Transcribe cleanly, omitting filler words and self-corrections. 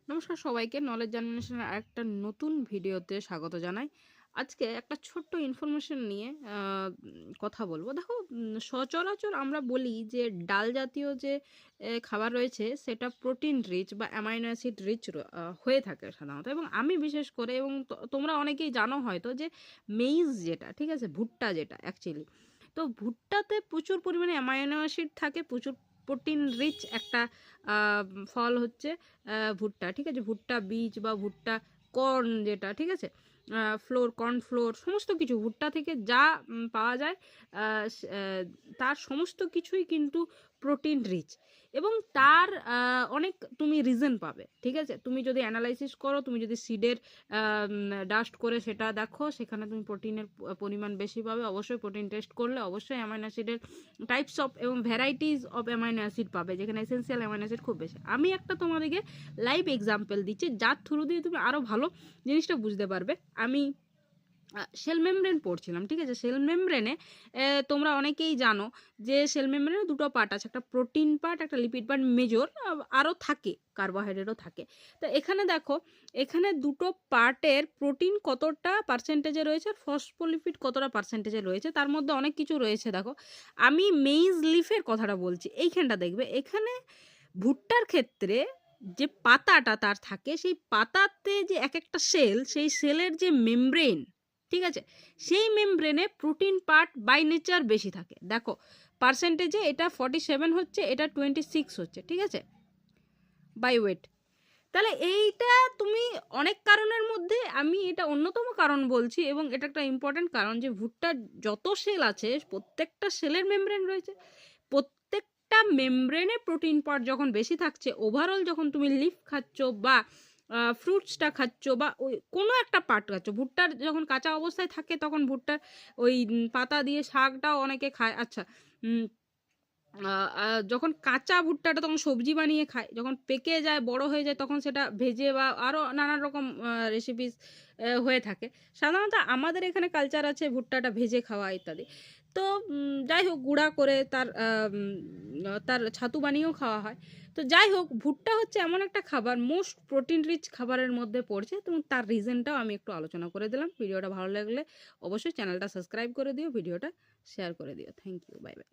নমস্কার সবাইকে, নলেজ জার্মিনেশনের আরেকটা নতুন ভিডিওতে স্বাগত জানাই। আজকে একটা ছোট্ট ইনফরমেশন নিয়ে কথা বলবো। দেখো, সচরাচর আমরা বলি যে ডাল জাতীয় যে খাবার রয়েছে সেটা প্রোটিন রিচ বা অ্যামাইনো অ্যাসিড রিচ হয়ে থাকে সাধারণত, এবং আমি বিশেষ করে, এবং তোমরা অনেকেই জানো হয়তো, যে মেইজ যেটা, ঠিক আছে, ভুট্টা যেটা অ্যাকচুয়ালি, তো ভুট্টাতে প্রচুর পরিমাণে অ্যামাইনো অ্যাসিড থাকে, প্রচুর প্রোটিন রিচ একটা ফল হচ্ছে ভুট্টা, ঠিক আছে। ভুট্টা বীজ বা ভুট্টা কর্ন যেটা, ঠিক আছে, ফ্লোর, কর্ন ফ্লোর, সমস্ত কিছু ভুট্টা থেকে যা পাওয়া যায়, তার সমস্ত কিছুই কিন্তু প্রোটিন রিচ, এবং তার অনেক তুমি রিজন পাবে, ঠিক আছে। তুমি যদি অ্যানালাইসিস করো, তুমি যদি সিডের ডাস্ট করে সেটা দেখো, সেখানে তুমি প্রোটিনের পরিমাণ বেশি পাবে। অবশ্যই প্রোটিন টেস্ট করলে অবশ্যই অ্যামাইনো অ্যাসিডের টাইপস অফ এবং ভ্যারাইটিস অফ অ্যামাইনো অ্যাসিড পাবে, যেখানে এসেন্সিয়াল অ্যামাইনো অ্যাসিড খুব বেশি। আমি একটা তোমাদেরকে লাইভ এক্সাম্পল দিচ্ছি, যার থ্রু দিয়ে তুমি আরও ভালো জিনিসটা বুঝতে পারবে। আমি সেল মেমব্রেন পড়ছিলাম, ঠিক আছে। সেল মেমব্রেনে তোমরা অনেকেই জানো যে সেল মেমব্রেনে দুটো পার্ট আছে, একটা প্রোটিন পার্ট, একটা লিপিড পার্ট, মেজর আরও থাকে, কার্বোহাইড্রেটও থাকে। তো এখানে দেখো, এখানে দুটো পার্টের প্রোটিন কতটা পার্সেন্টেজে রয়েছে আর ফসফোলিপিড কতটা পার্সেন্টেজে রয়েছে, তার মধ্যে অনেক কিছু রয়েছে। দেখো, আমি মেইজ লিফের কথাটা বলছি, এইখানটা দেখবে, এখানে ভুট্টার ক্ষেত্রে যে পাতাটা তার থাকে, সেই পাতাতে যে এক একটা সেল, সেই সেলের যে মেমব্রেন, ঠিক আছে, সেই মেমব্রেনে প্রোটিন পার্ট বাই নেচার বেশি থাকে। দেখো, পার্সেন্টেজে এটা 47 হচ্ছে, এটা 26 হচ্ছে, ঠিক আছে, বাই ওয়েট। তাহলে এইটা তুমি অনেক কারণের মধ্যে আমি এটা অন্যতম কারণ বলছি, এবং এটা একটা ইম্পর্টেন্ট কারণ, যে ভুট্টার যত সেল আছে প্রত্যেকটা সেলের মেমব্রেন রয়েছে, প্রত্যেকটা মেমব্রেনে প্রোটিন পার্ট যখন বেশি থাকছে, ওভারঅল যখন তুমি লিফ খাচ্ছ বা ফ্রুটসটা খাচ্ছ বা ওই কোনো একটা পার্ট খাচ্ছ, ভুট্টার যখন কাঁচা অবস্থায় থাকে তখন ভুট্টার ওই পাতা দিয়ে শাকটাও অনেকে খায়। আচ্ছা, যখন কাঁচা ভুট্টাটা তখন সবজি বানিয়ে খায়, যখন পেকে যায়, বড় হয়ে যায়, তখন সেটা ভেজে বা আরও নানান রকম রেসিপিস হয়ে থাকে। সাধারণত আমাদের এখানে কালচার আছে ভুট্টাটা ভেজে খাওয়া ইত্যাদি। তো যাই হোক, গুঁড়া করে তার ছাতু বানিয়েও খাওয়া হয়। তো যাই হোক, ভুট্টা হচ্ছে এমন একটা খাবার, মোস্ট প্রোটিন রিচ খাবারের মধ্যে পড়ছে, এবং তার রিজনটাও আমি একটু আলোচনা করে দিলাম। ভিডিওটা ভালো লাগলে অবশ্যই চ্যানেলটা সাবস্ক্রাইব করে দিও, ভিডিওটা শেয়ার করে দিও। Thank you, bye by.